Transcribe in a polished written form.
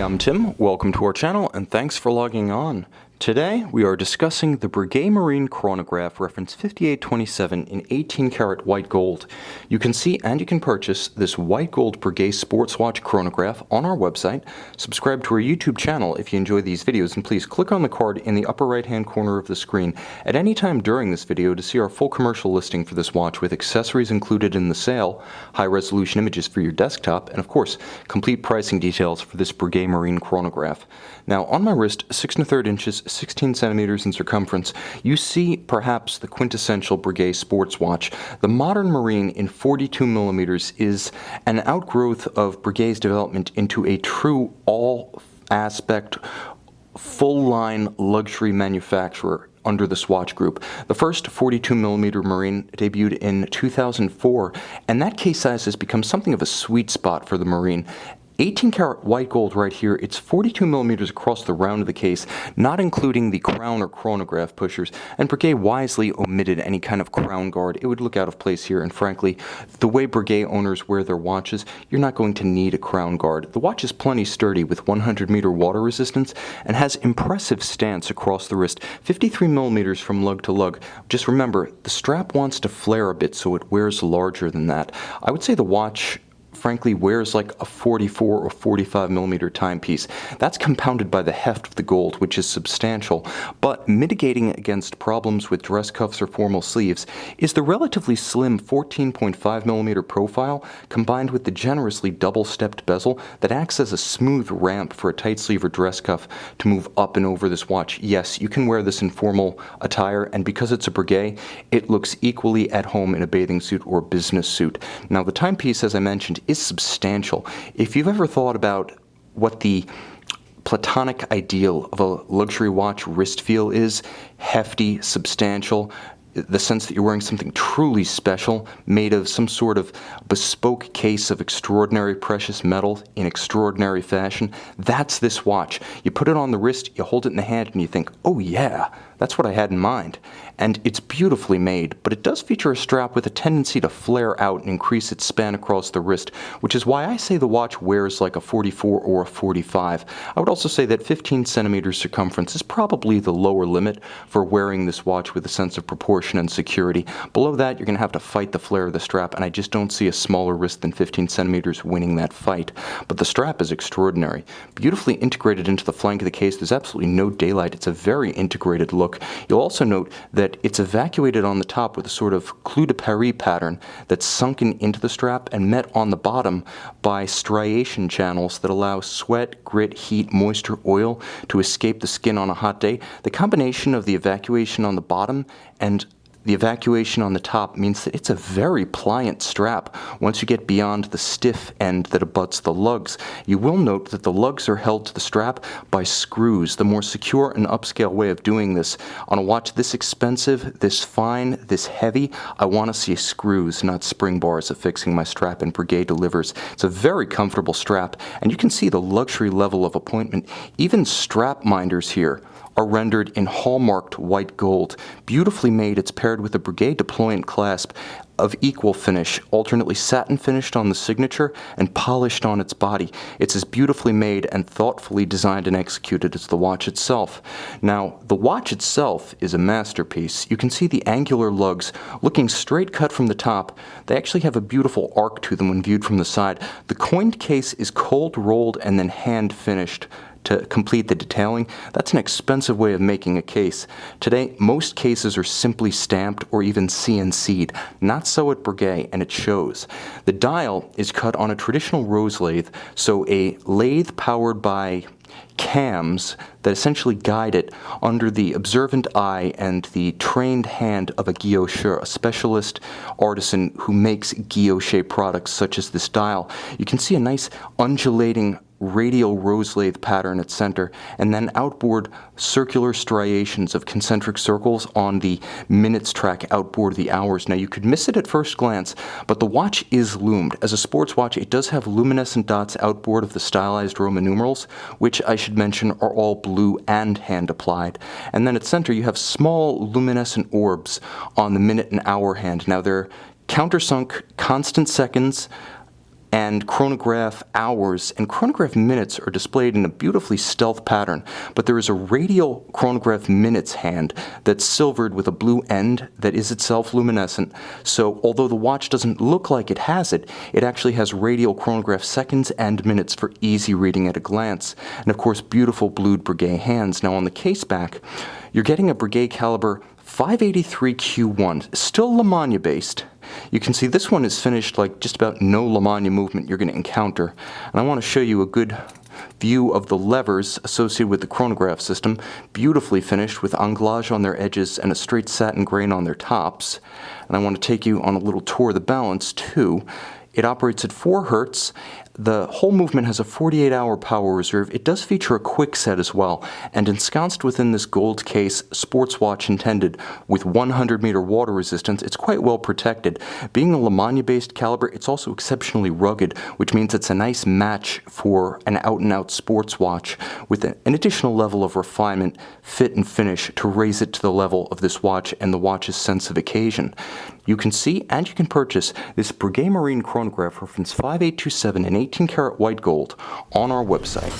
I'm Tim, welcome to our channel, and thanks for logging on. Today, we are discussing the Breguet Marine Chronograph reference 5827 in 18 karat white gold. You can see and you can purchase this white gold Breguet sports watch chronograph on our website. Subscribe to our YouTube channel if you enjoy these videos, and please click on the card in the upper right hand corner of the screen at any time during this video to see our full commercial listing for this watch with accessories included in the sale, high resolution images for your desktop, and of course, complete pricing details for this Breguet Marine chronograph. Now, on my wrist, 6 1/3 inches, 16 centimeters in circumference, you see perhaps the quintessential Breguet sports watch. The modern Marine in 42 millimeters is an outgrowth of Breguet's development into a true all-aspect, full-line luxury manufacturer under the Swatch Group. The first 42 millimeter Marine debuted in 2004, and that case size has become something of a sweet spot for the Marine. 18 karat white gold right here, it's 42 millimeters across the round of the case, not including the crown or chronograph pushers, and Breguet wisely omitted any kind of crown guard. It would look out of place here, and frankly, the way Breguet owners wear their watches, you're not going to need a crown guard. The watch is plenty sturdy with 100-meter water resistance and has impressive stance across the wrist, 53 millimeters from lug to lug. Just remember, the strap wants to flare a bit, so it wears larger than that. I would say the watch frankly wears like a 44 or 45 millimeter timepiece. That's compounded by the heft of the gold, which is substantial, but mitigating against problems with dress cuffs or formal sleeves is the relatively slim 14.5 millimeter profile combined with the generously double-stepped bezel that acts as a smooth ramp for a tight sleeve or dress cuff to move up and over this watch. Yes, you can wear this in formal attire, and because it's a Breguet, it looks equally at home in a bathing suit or business suit. Now, the timepiece, as I mentioned, is substantial. If you've ever thought about what the platonic ideal of a luxury watch wrist feel is, hefty, substantial, the sense that you're wearing something truly special, made of some sort of bespoke case of extraordinary precious metal in extraordinary fashion, that's this watch. You put it on the wrist, you hold it in the hand, and you think, oh yeah, that's what I had in mind. And it's beautifully made, but it does feature a strap with a tendency to flare out and increase its span across the wrist, which is why I say the watch wears like a 44 or a 45. I would also say that 15 centimeters circumference is probably the lower limit for wearing this watch with a sense of proportion and security. Below that, you're going to have to fight the flare of the strap, and I just don't see a smaller wrist than 15 centimeters winning that fight. But the strap is extraordinary. Beautifully integrated into the flank of the case, there's absolutely no daylight. It's a very integrated look. You'll also note that it's evacuated on the top with a sort of clou de Paris pattern that's sunken into the strap and met on the bottom by striation channels that allow sweat, grit, heat, moisture, oil to escape the skin on a hot day. The combination of the evacuation on the bottom and the evacuation on the top means that it's a very pliant strap once you get beyond the stiff end that abuts the lugs. You will note that the lugs are held to the strap by screws, the more secure and upscale way of doing this. On a watch this expensive, this fine, this heavy, I want to see screws, not spring bars affixing my strap, and Breguet delivers. It's a very comfortable strap, and you can see the luxury level of appointment. Even strap minders here are rendered in hallmarked white gold. Beautifully made, it's paired with a Breguet deployant clasp of equal finish, alternately satin finished on the signature and polished on its body. It's as beautifully made and thoughtfully designed and executed as the watch itself. Now, the watch itself is a masterpiece. You can see the angular lugs looking straight cut from the top. They actually have a beautiful arc to them when viewed from the side. The coined case is cold rolled and then hand finished to complete the detailing. That's an expensive way of making a case. Today, most cases are simply stamped or even CNC'd. Not so at Breguet, and it shows. The dial is cut on a traditional rose lathe, so a lathe powered by cams that essentially guide it under the observant eye and the trained hand of a guillocheur, a specialist artisan who makes guilloche products such as this dial. You can see a nice undulating radial rose lathe pattern at center, and then outboard circular striations of concentric circles on the minutes track outboard the hours. Now, you could miss it at first glance, but the watch is loomed. As a sports watch, it does have luminescent dots outboard of the stylized Roman numerals, which I should mention are all blue and hand applied. And then at center, you have small luminescent orbs on the minute and hour hand. Now, they're countersunk constant seconds and chronograph hours and chronograph minutes are displayed in a beautifully stealth pattern, but there is a radial chronograph minutes hand that's silvered with a blue end that is itself luminescent. So although the watch doesn't look like it has it, it actually has radial chronograph seconds and minutes for easy reading at a glance. And of course, beautiful blued Breguet hands. Now on the case back, you're getting a Breguet caliber 583 Q1, still Lamagna based. You can see this one is finished like just about no Lamagna movement you're going to encounter. And I want to show you a good view of the levers associated with the chronograph system, beautifully finished with anglage on their edges and a straight satin grain on their tops. And I want to take you on a little tour of the balance too. It operates at 4 Hertz. The whole movement has a 48-hour power reserve. It does feature a quick set as well, and ensconced within this gold case, sports watch intended with 100-meter water resistance, it's quite well protected. Being a Lamagna-based caliber, it's also exceptionally rugged, which means it's a nice match for an out-and-out sports watch with an additional level of refinement, fit, and finish to raise it to the level of this watch and the watch's sense of occasion. You can see and you can purchase this Breguet Marine chronograph reference 5827 in 18 karat white gold on our website.